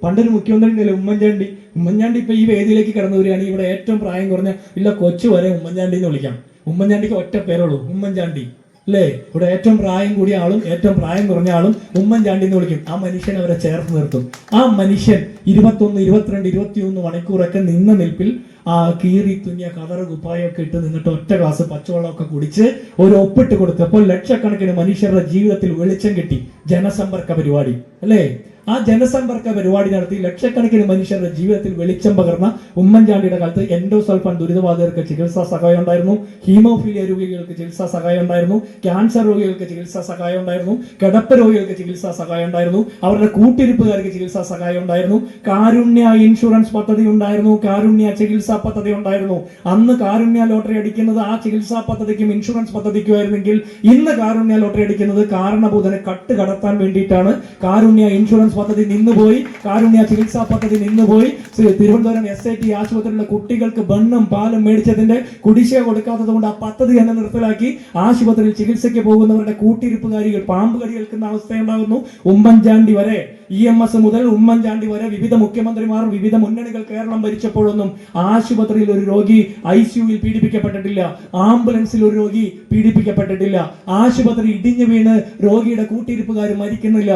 പണ്ടൊരു മുഖ്യമന്ത്രി ഉണ്ടല്ലോ ഉമ്മൻചാണ്ടി ഇപ്പൊ ഈ വേദിയിലേക്ക് കടന്നു വരികയാണെങ്കിൽ ഇവിടെ ഏറ്റവും പ്രായം കുറഞ്ഞ ഇല്ല കൊച്ചു വരെ ഉമ്മൻചാണ്ടി എന്ന് വിളിക്കാം. ഉമ്മൻചാണ്ടിക്ക് ഒറ്റ പേരുള്ളൂ, ഉമ്മൻചാണ്ടി അല്ലേ? ഇവിടെ ഏറ്റവും പ്രായം കൂടിയ ആളും ഏറ്റവും പ്രായം കുറഞ്ഞ ആളും ഉമ്മൻചാണ്ടി എന്ന് വിളിക്കും. ആ മനുഷ്യൻ അവരെ ചേർത്ത് നിർത്തും. ആ മനുഷ്യൻ 21, 22, 21 മണിക്കൂറൊക്കെ നിന്ന നിൽപ്പിൽ ആ കീറി തുന്നിയ കതറ് കുപ്പായൊക്കെ ഇട്ട് നിന്നിട്ട് ഒറ്റ ഗ്ലാസ് പച്ചവെള്ളമൊക്കെ കുടിച്ച് ഒരു ഒപ്പിട്ട് കൊടുത്തപ്പോൾ ലക്ഷക്കണക്കിന് മനുഷ്യരുടെ ജീവിതത്തിൽ വെളിച്ചം കിട്ടി. ജനസമ്പർക്ക പരിപാടി അല്ലേ? ആ ജനസമ്പർക്ക പരിപാടി നടത്തി ലക്ഷക്കണക്കിന് മനുഷ്യരുടെ ജീവിതത്തിൽ വെളിച്ചം പകർന്ന ഉമ്മൻചാണ്ടിയുടെ കാലത്ത് എൻഡോസൾഫാൻ ദുരിതബാധിതർക്ക് ചികിത്സാ സഹായം ഉണ്ടായിരുന്നു, ഹീമോഫീലിയ രോഗികൾക്ക് ചികിത്സാ സഹായം ഉണ്ടായിരുന്നു, ക്യാൻസർ രോഗികൾക്ക് ചികിത്സാ സഹായം ഉണ്ടായിരുന്നു, കിടപ്പ് രോഗികൾക്ക് ചികിത്സാ സഹായം ഉണ്ടായിരുന്നു, അവരുടെ കൂട്ടിരിപ്പുകാർക്ക് ചികിത്സാ സഹായം ഉണ്ടായിരുന്നു, കാരുണ്യ ഇൻഷുറൻസ് പദ്ധതി ഉണ്ടായിരുന്നു, കാരുണ്യ ചികിത്സാ പദ്ധതി ഉണ്ടായിരുന്നു. അന്ന് കാരുണ്യ ലോട്ടറി അടിക്കുന്നത് ആ ചികിത്സാ പദ്ധതിക്കും ഇൻഷുറൻസ് പദ്ധതിക്കുമായിരുന്നെങ്കിൽ ഇന്ന് കാരുണ്യ ലോട്ടറി അടിക്കുന്നത് കാരണഭൂതനെ കടത്താൻ വേണ്ടിയിട്ടാണ്. കാരുണ്യ ഇൻഷുറൻസ് പദ്ധതി നിന്നുപോയി, കാരുണ്യ ചികിത്സാ പദ്ധതി നിന്നുപോയി. തിരുവനന്തപുരം SIT ആശുപത്രിയിലെ കുട്ടികൾക്ക് ബണ്ണും പാലും മേടിച്ചതിന്റെ കുടിശ്ശിക കൊടുക്കാത്തത് കൊണ്ട് ആ പദ്ധതി തന്നെ നിർത്തലാക്കി. ആശുപത്രിയിൽ ചികിത്സയ്ക്ക് പോകുന്നവരുടെ കൂട്ടിരിപ്പുകാരികൾ പാമ്പ് കടി കേൾക്കുന്ന അവസ്ഥയുണ്ടാകുന്നു. ഉമ്മൻചാണ്ടി വരെ, EMS മുതൽ ഉമ്മൻചാണ്ടി വരെ വിവിധ മുഖ്യമന്ത്രിമാർ, വിവിധ മുന്നണികൾ കേരളം ഭരിച്ചപ്പോഴൊന്നും ആശുപത്രിയിൽ ഒരു രോഗി ICUവിൽ പീഡിപ്പിക്കപ്പെട്ടിട്ടില്ല, ആംബുലൻസിൽ ഒരു രോഗി പീഡിപ്പിക്കപ്പെട്ടിട്ടില്ല, ആശുപത്രി ഇടിഞ്ഞു വീണ് രോഗിയുടെ കൂട്ടിരിപ്പുകാർ മരിക്കുന്നില്ല.